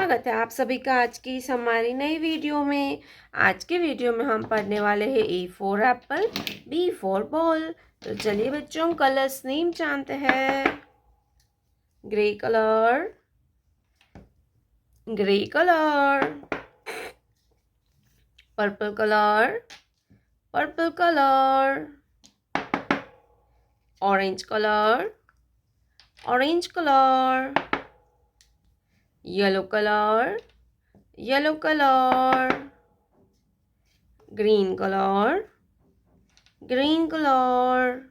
स्वागत है आप सभी का आज की इस हमारी नई वीडियो में। आज के वीडियो में हम पढ़ने वाले हैं A for apple, B for ball. तो चलिए बच्चों कलर्स नेम जानते हैं। Grey colour, grey colour, purple colour, purple colour, orange colour, orange colour, yellow colour, yellow colour, green colour, green colour,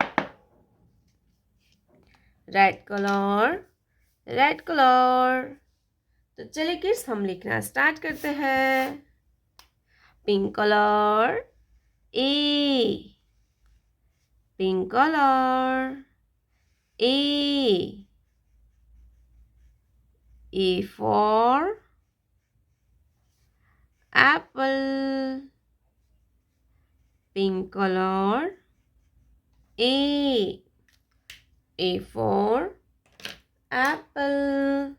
red colour, red colour. तो चलिए kids हम लिखना start करते हैं। Pink colour, A, pink colour, A for apple, pink color, A for apple,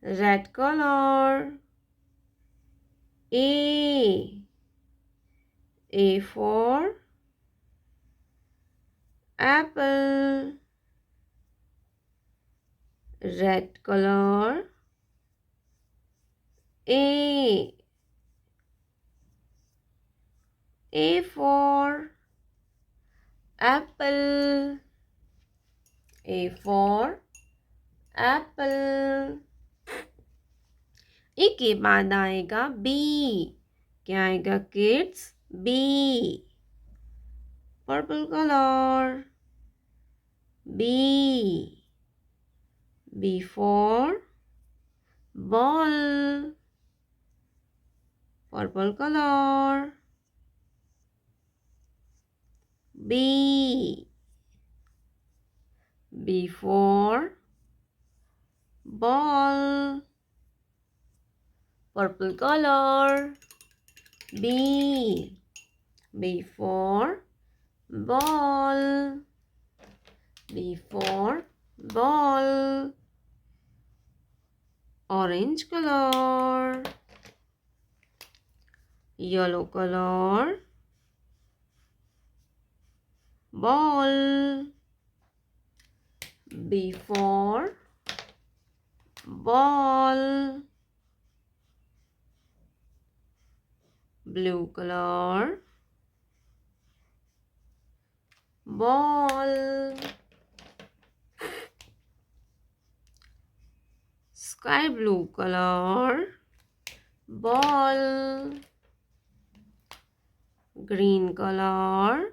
red color, A for apple, red color, A for apple, A for apple। A के बाद आएगा B. क्या आएगा kids? B, purple colour, B, B for ball, purple colour, B, B for ball, purple color, B, B for ball, B for ball, orange color, yellow color, ball, B for ball, blue color, ball, sky blue color, ball, green color,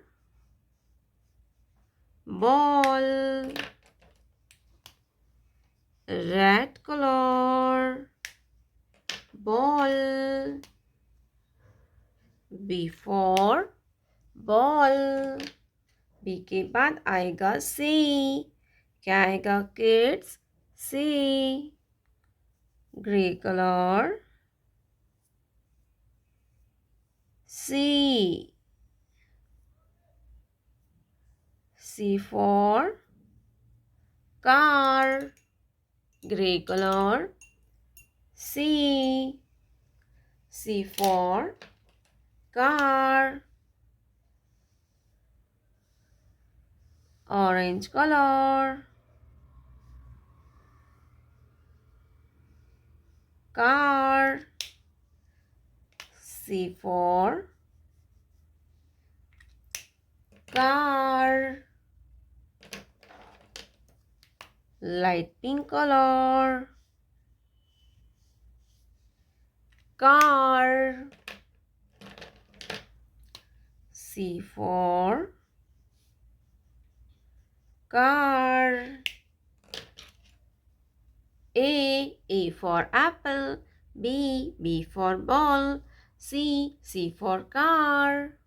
ball, red color, ball, B for ball, B के बाद आएगा C. क्या आएगा kids? C, grey colour, C, C for car, grey color, C, C for car, orange color, car, C for car, light pink color, car, C for car, A for apple, B for ball, C for car.